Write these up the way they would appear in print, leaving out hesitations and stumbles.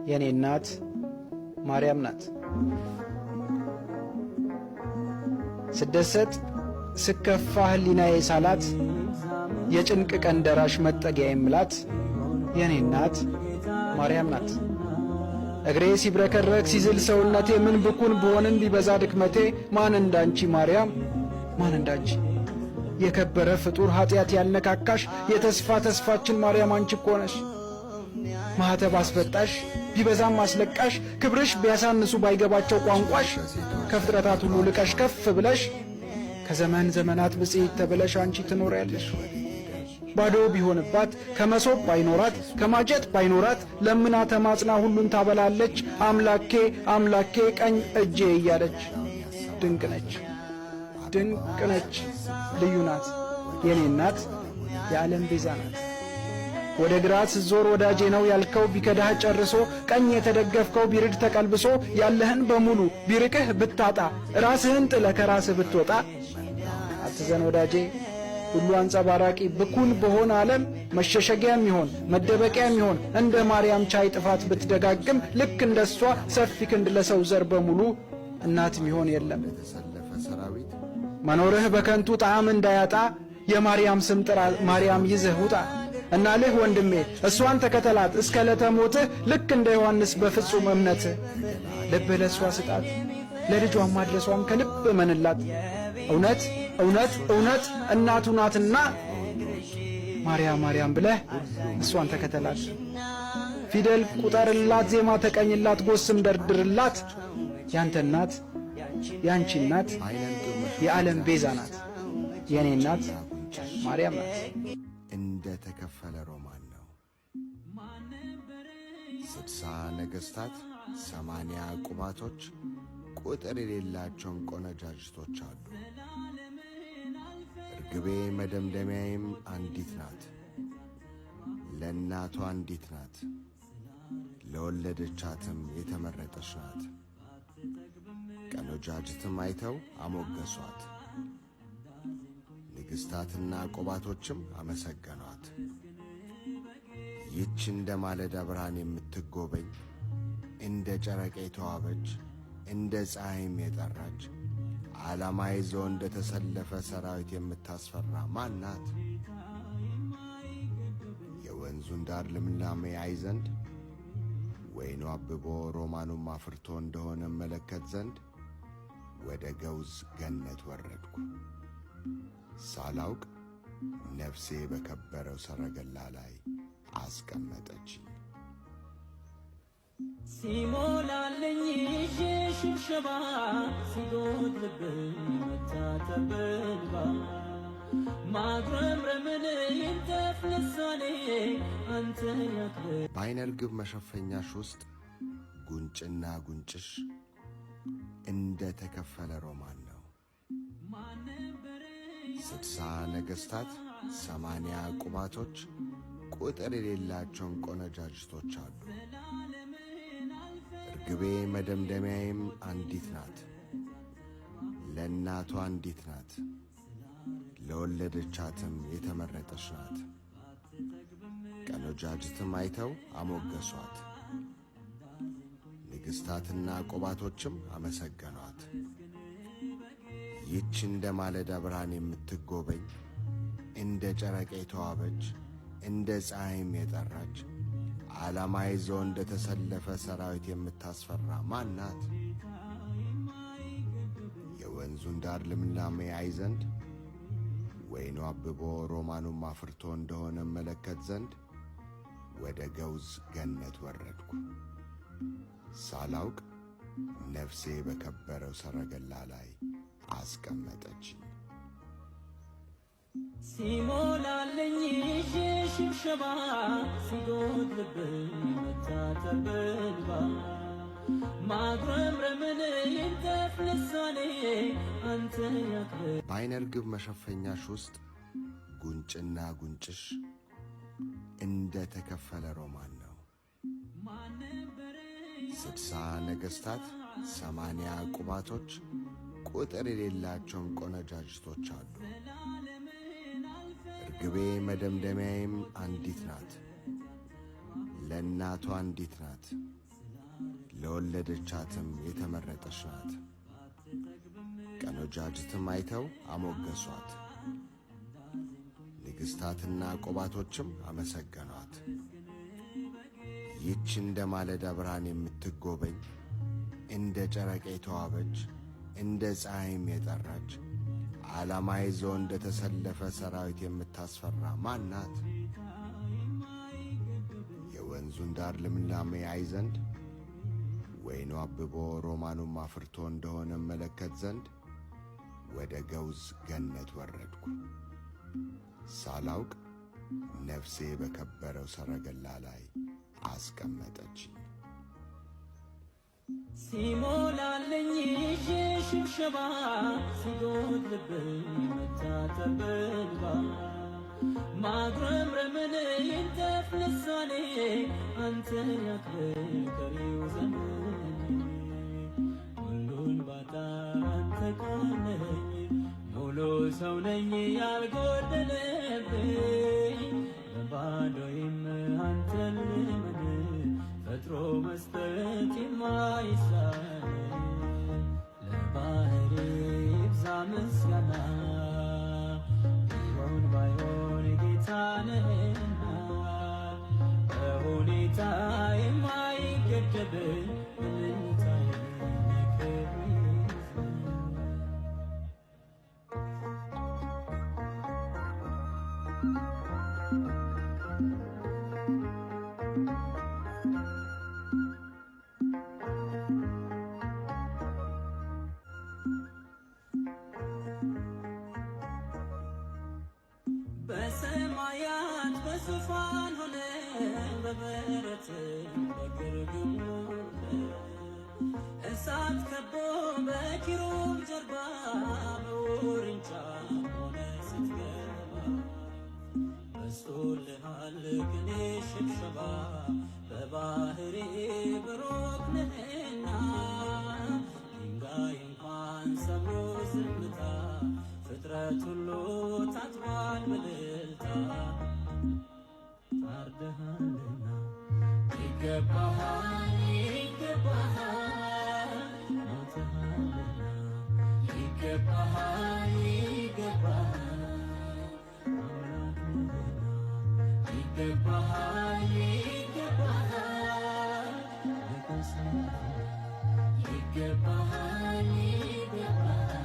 የኔ እናት ማርያም ናት። ስደሰት ስከፋ ህሊናዬ ሳላት የጭንቅ ቀን ደራሽ መጠጊያ የምላት የኔ እናት ማርያም ናት። እግሬ ሲብረከረክ ሲዝል ሰውነቴ ምን ብኩን ብሆንም ቢበዛ ድክመቴ ማን እንዳንቺ ማርያም ማን እንዳንቺ የከበረ ፍጡር ኃጢአት ያልነካካሽ የተስፋ ተስፋችን ማርያም አንቺ እኮ ነሽ። ማኅተብ አስፈጣሽ ቢበዛም አስለቃሽ ክብርሽ ቢያሳንሱ ባይገባቸው ቋንቋሽ ከፍጥረታት ሁሉ ልቀሽ ከፍ ብለሽ ከዘመን ዘመናት ብፅዕት ተብለሽ አንቺ ትኖሪያለሽ። ባዶ ቢሆንባት ከመሶብ ባይኖራት ከማጀት ባይኖራት ለምና ተማጽና ሁሉን ታበላለች። አምላኬ አምላኬ ቀኝ እጄ እያለች ድንቅ ነች ድንቅ ነች ልዩ ናት የኔ እናት የዓለም ቤዛ ናት። ወደ ግራ ስትዞር ወዳጄ ነው ያልከው ቢከዳህ ጨርሶ ቀኝ የተደገፍከው ቢርድ ተቀልብሶ ያለህን በሙሉ ቢርቅህ ብታጣ ራስህን ጥለህ ከራስህ ብትወጣ አትዘን ወዳጄ ሁሉ አንጸባራቂ ብኩን በሆነ ዓለም መሸሸጊያም ይሆን መደበቂያም ይሆን እንደ ማርያም ቻይ ጥፋት ብትደጋግም ልክ እንደሷ ሰፊ ክንድ ለሰው ዘር በሙሉ እናትም ይሆን የለም። መኖርህ በከንቱ ጣዕም እንዳያጣ የማርያም ስም ጥራ ማርያም ይዘህ ውጣ እናልህ ወንድሜ እሷን ተከተላት እስከ ለተሞትህ ልክ እንደ ዮሐንስ በፍጹም እምነትህ ልብህ ለእሷ ስጣት ለልጇን ማድረሷን ከልብ እመንላት። እውነት እውነት እውነት እናቱ ናትና ማርያም ማርያም ብለህ እሷን ተከተላት። ፊደል ቁጠርላት ዜማ ተቀኝላት ጎስም ደርድርላት ያንተ እናት ያንቺ እናት የዓለም ቤዛ ናት የኔ እናት ማርያም ናት። እንደ ተከፈለ ሮማን ነው 60 ነገሥታት 80 ቁባቶች ቁጥር የሌላቸውን ቆነጃጅቶች አሉ። እርግቤ መደምደሚያዬም አንዲት ናት ለእናቷ አንዲት ናት ለወለደቻትም የተመረጠች ናት። ቆነጃጅትም አይተው አሞገሷት ንግሥታትና ቁባቶችም አመሰገኗት። ይህች እንደ ማለዳ ብርሃን የምትጎበኝ እንደ ጨረቃ የተዋበች እንደ ፀሐይም የጠራች ዓላማ ይዞ እንደ ተሰለፈ ሰራዊት የምታስፈራ ማን ናት? የወንዙን ዳር ልምላሜ ያይ ዘንድ ወይኑ አብቦ ሮማኑም አፍርቶ እንደሆነ መለከት ዘንድ ወደ ገውዝ ገነት ወረድኩ። ሳላውቅ ነፍሴ በከበረው ሰረገላ ላይ አስቀመጠች። ሲሞላልኝ ይዤ ሽብሸባ ሲጎድልብኝ መታተብልባ ማጉረምረምን ይንተፍ ልሳኔ አንተን ያክብር። በዓይነ ርግብ መሸፈኛሽ ውስጥ ጉንጭና ጉንጭሽ እንደ ተከፈለ ሮማን ነው 60 ነገሥታት 80 ቁባቶች ቁጥር የሌላቸውን ቆነጃጅቶች አሉ። እርግቤ መደምደሚያዬም አንዲት ናት ለእናቷ አንዲት ናት ለወለደቻትም የተመረጠች ናት። ቆነጃጅትም አይተው አሞገሷት ንግሥታትና ቁባቶችም አመሰገኗት። ይህች እንደ ማለዳ ብርሃን የምትጎበኝ እንደ ጨረቃ የተዋበች እንደ ፀሐይም የጠራች ዓላማ ይዞ እንደ ተሰለፈ ሰራዊት የምታስፈራ ማን ናት? የወንዙን ዳር ልምላሜ ያይ ዘንድ ወይኑ አብቦ ሮማኑም አፍርቶ እንደሆነ መለከት ዘንድ ወደ ገውዝ ገነት ወረድኩ። ሳላውቅ ነፍሴ በከበረው ሰረገላ ላይ አስቀመጠች። ሲሞላልኝ ይዤ ሽብሸባ ሲጎድልብኝ መታተብልባ ማጉረምረምን ይንተፍ ልሳኔ አንተን ያክብር። በዓይነ ርግብ መሸፈኛሽ ውስጥ ጉንጭና ጉንጭሽ እንደ ተከፈለ ሮማን ነው 60 ነገሥታት 80 ቁባቶች ቁጥር የሌላቸውን ቆነጃጅቶች አሉ። እርግቤ መደምደሚያዬም አንዲት ናት ለእናቷ አንዲት ናት ለወለደቻትም የተመረጠች ናት። ቀኖጃጅትም አይተው አሞገሷት፣ ንግሥታትና ቆባቶችም አመሰገኗት። ይህች እንደ ማለዳ ብርሃን የምትጎበኝ እንደ ጨረቃ የተዋበች እንደ ፀሐይም የጠራች ዓላማ ይዞ እንደ ተሰለፈ ሰራዊት የምታስፈራ ማን ናት? የወንዙን ዳር ልምላሜ ያይ ዘንድ ወይኑ አብቦ ሮማኑም አፍርቶ እንደሆነ መለከት ዘንድ ወደ ገውዝ ገነት ወረድኩ። ሳላውቅ ነፍሴ በከበረው ሰረገላ ላይ አስቀመጠች። ሲሞላልኝ ይዤ ሽብሸባ ሲጎድልብኝ መታጠብ በእንባ ማጉረምረምን ይንጠፍ ልሳኔ አንተን ያክብር ቀሪው ዘመን። ሁሉን ባጣ አንተ ካለኝ ሙሉ ሰው ነኝ ያልጎደለብኝ። በባዶዬም አንተን ልመን ፈጥሮ መስጠት የማይሳነኝ ለባህሪ ይብዛ ምስጋና ቢሆን ባይሆን ጌታ ነህና በሁኔታ የማይገደብ እልልታዬ ክብር በሰማያት በዙፋን ሆነ በበረት በግርግም እሳት ከቦ በኪሩብ ጀርባ በውርንጫ ሆነ ስትገባ በስቶልሃል ቅኔ ሽብሸባ በባህሪ ብሩክ ነህና ድንጋይ እንኳን ሰብሮ ዝምታ ፍጥረት ሁሉ ታጥቧል በእልልታ። ታርደሃልና ይገባሃል ይገባሃል፣ ሞተሃልና ይገባሃል ይገባሃል፣ አምላክ ነህና ይገባሃል ይገባሃል፣ ንጉሥ ነህና ይገባሃል ይገባሃል።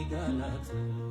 Galata